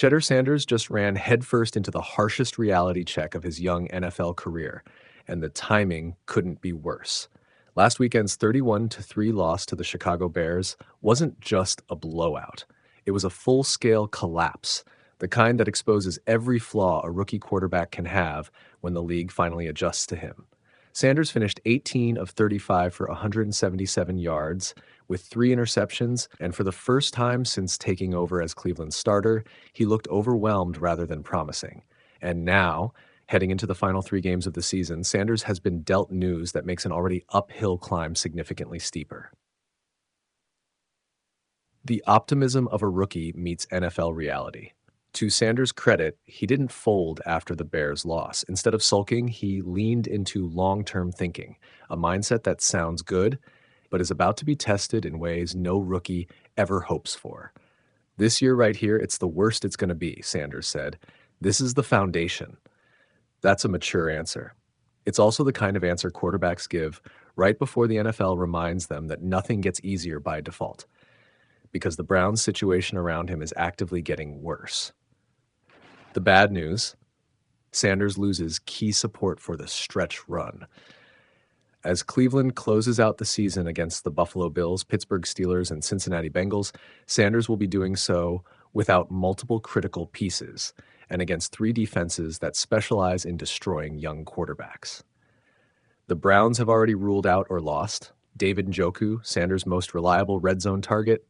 Shedeur Sanders just ran headfirst into the harshest reality check of his young NFL career, and the timing couldn't be worse. Last weekend's 31-3 loss to the Chicago Bears wasn't just a blowout. It was a full-scale collapse, the kind that exposes every flaw a rookie quarterback can have when the league finally adjusts to him. Sanders finished 18 of 35 for 177 yards with 3 interceptions, and for the first time since taking over as Cleveland's starter, he looked overwhelmed rather than promising. And now, heading into the final 3 games of the season, Sanders has been dealt news that makes an already uphill climb significantly steeper. The optimism of a rookie meets NFL reality. To Sanders' credit, he didn't fold after the Bears' loss. Instead of sulking, he leaned into long-term thinking, a mindset that sounds good, but is about to be tested in ways no rookie ever hopes for. This year right here, it's the worst it's going to be, Sanders said. This is the foundation. That's a mature answer. It's also the kind of answer quarterbacks give right before the NFL reminds them that nothing gets easier by default, because the Browns' situation around him is actively getting worse. The bad news, Sanders loses key support for the stretch run. As Cleveland closes out the season against the Buffalo Bills, Pittsburgh Steelers, and Cincinnati Bengals, Sanders will be doing so without multiple critical pieces and against 3 defenses that specialize in destroying young quarterbacks. The Browns have already ruled out or lost David Njoku, Sanders' most reliable red zone target,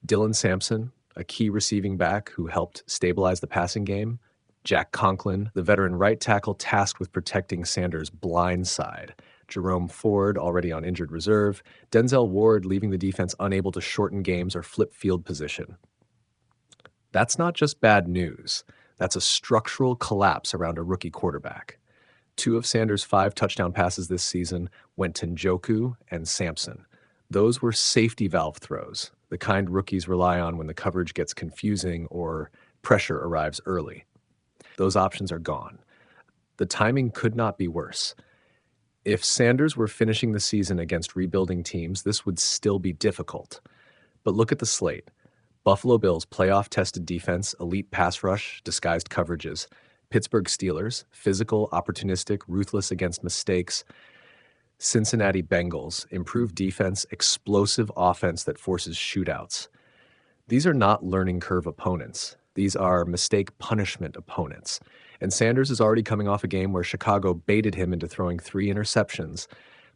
Dylan Sampson, a key receiving back who helped stabilize the passing game, Jack Conklin, the veteran right tackle tasked with protecting Sanders' blind side, Jerome Ford, already on injured reserve, Denzel Ward leaving the defense unable to shorten games or flip field position. That's not just bad news. That's a structural collapse around a rookie quarterback. 2 of Sanders' 5 touchdown passes this season went to Njoku and Sampson. Those were safety valve throws, the kind rookies rely on when the coverage gets confusing or pressure arrives early. Those options are gone. The timing could not be worse. If Sanders were finishing the season against rebuilding teams, this would still be difficult. But look at the slate. Buffalo Bills, playoff-tested defense, elite pass rush, disguised coverages. Pittsburgh Steelers, physical, opportunistic, ruthless against mistakes. Cincinnati Bengals, improved defense, explosive offense that forces shootouts. These are not learning curve opponents. These are mistake punishment opponents. And Sanders is already coming off a game where Chicago baited him into throwing 3 interceptions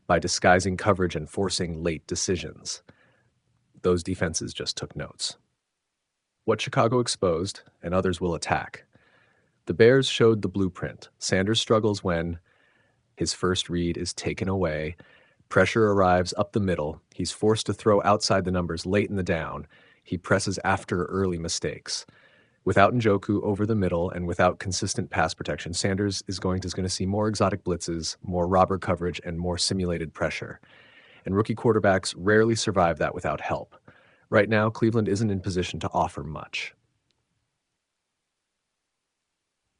by disguising coverage and forcing late decisions. Those defenses just took notes. What Chicago exposed, and others will attack. The Bears showed the blueprint. Sanders struggles when his first read is taken away, pressure arrives up the middle, he's forced to throw outside the numbers late in the down, he presses after early mistakes. Without Njoku over the middle and without consistent pass protection, Sanders is going to see more exotic blitzes, more robber coverage, and more simulated pressure. And rookie quarterbacks rarely survive that without help. Right now, Cleveland isn't in position to offer much.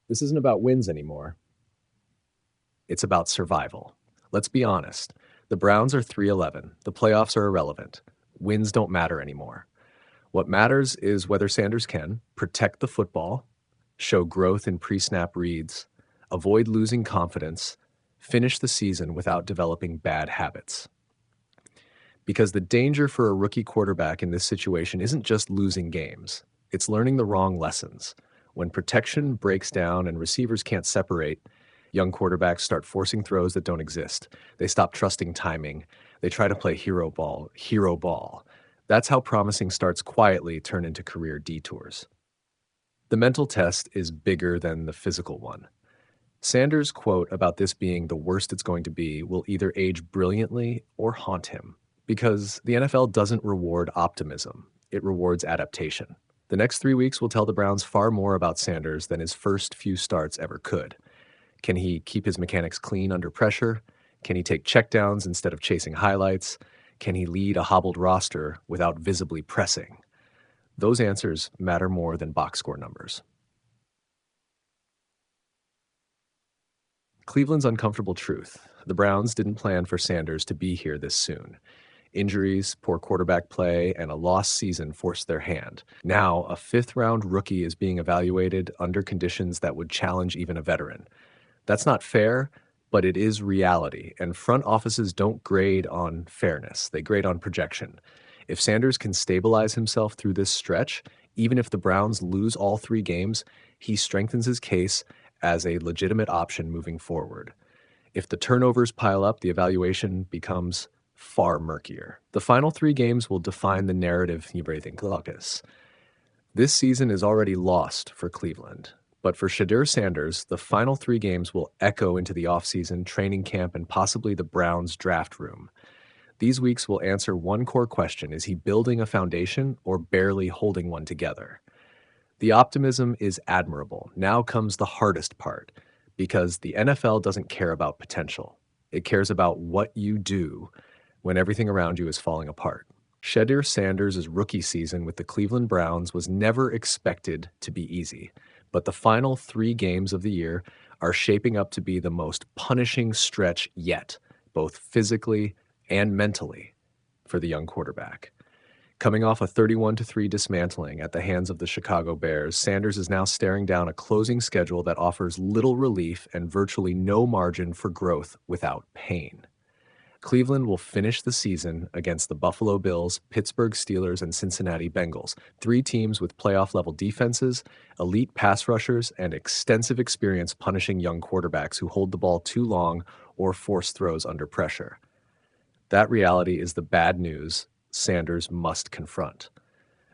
This isn't about wins anymore. It's about survival. Let's be honest. The Browns are 3-11. The playoffs are irrelevant. Wins don't matter anymore. What matters is whether Sanders can protect the football, show growth in pre-snap reads, avoid losing confidence, finish the season without developing bad habits. Because the danger for a rookie quarterback in this situation isn't just losing games. It's learning the wrong lessons. When protection breaks down and receivers can't separate, young quarterbacks start forcing throws that don't exist. They stop trusting timing. They try to play hero ball. That's how promising starts quietly turn into career detours. The mental test is bigger than the physical one. Sanders' quote about this being the worst it's going to be will either age brilliantly or haunt him, because the NFL doesn't reward optimism. It rewards adaptation. The next 3 weeks will tell the Browns far more about Sanders than his first few starts ever could. Can he keep his mechanics clean under pressure? Can he take checkdowns instead of chasing highlights? Can he lead a hobbled roster without visibly pressing? Those answers matter more than box score numbers. Cleveland's uncomfortable truth. The Browns didn't plan for Sanders to be here this soon. Injuries, poor quarterback play, and a lost season forced their hand. Now, a fifth-round rookie is being evaluated under conditions that would challenge even a veteran. That's not fair, but it is reality, and front offices don't grade on fairness. They grade on projection. If Sanders can stabilize himself through this stretch, even if the Browns lose all 3 games, he strengthens his case as a legitimate option moving forward. If the turnovers pile up, the evaluation becomes far murkier. The final 3 games will define the narrative. This season is already lost for Cleveland. But for Shedeur Sanders, the final 3 games will echo into the offseason, training camp, and possibly the Browns' draft room. These weeks will answer one core question: is he building a foundation or barely holding one together? The optimism is admirable. Now comes the hardest part, because the NFL doesn't care about potential. It cares about what you do when everything around you is falling apart. Shedeur Sanders' rookie season with the Cleveland Browns was never expected to be easy, but the final 3 games of the year are shaping up to be the most punishing stretch yet, both physically and mentally, for the young quarterback. Coming off a 31-3 dismantling at the hands of the Chicago Bears, Sanders is now staring down a closing schedule that offers little relief and virtually no margin for growth without pain. Cleveland will finish the season against the Buffalo Bills, Pittsburgh Steelers, and Cincinnati Bengals, 3 teams with playoff-level defenses, elite pass rushers, and extensive experience punishing young quarterbacks who hold the ball too long or force throws under pressure. That reality is the bad news Sanders must confront.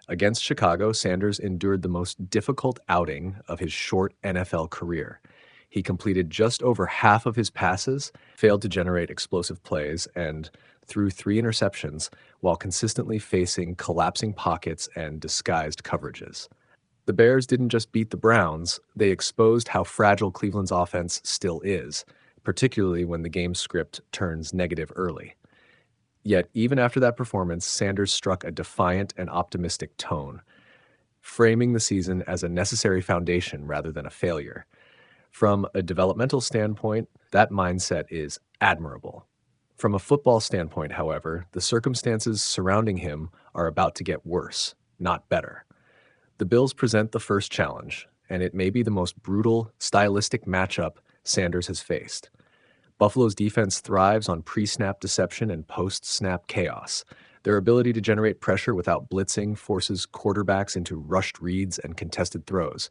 Against Chicago, Sanders endured the most difficult outing of his short NFL career. He completed just over half of his passes, failed to generate explosive plays, and threw 3 interceptions while consistently facing collapsing pockets and disguised coverages. The Bears didn't just beat the Browns, they exposed how fragile Cleveland's offense still is, particularly when the game script turns negative early. Yet, even after that performance, Sanders struck a defiant and optimistic tone, framing the season as a necessary foundation rather than a failure. From a developmental standpoint, that mindset is admirable. From a football standpoint, however, the circumstances surrounding him are about to get worse, not better. The Bills present the first challenge, and it may be the most brutal, stylistic matchup Sanders has faced. Buffalo's defense thrives on pre-snap deception and post-snap chaos. Their ability to generate pressure without blitzing forces quarterbacks into rushed reads and contested throws.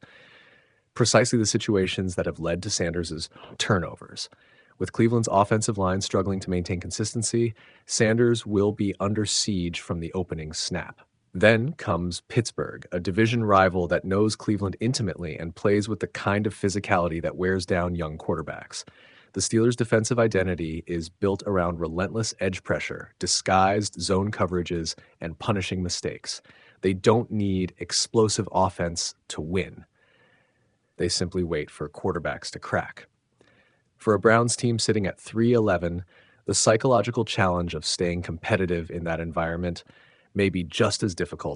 Precisely the situations that have led to Sanders' turnovers. With Cleveland's offensive line struggling to maintain consistency, Sanders will be under siege from the opening snap. Then comes Pittsburgh, a division rival that knows Cleveland intimately and plays with the kind of physicality that wears down young quarterbacks. The Steelers' defensive identity is built around relentless edge pressure, disguised zone coverages, and punishing mistakes. They don't need explosive offense to win. They simply wait for quarterbacks to crack. For a Browns team sitting at 3-11, the psychological challenge of staying competitive in that environment may be just as difficult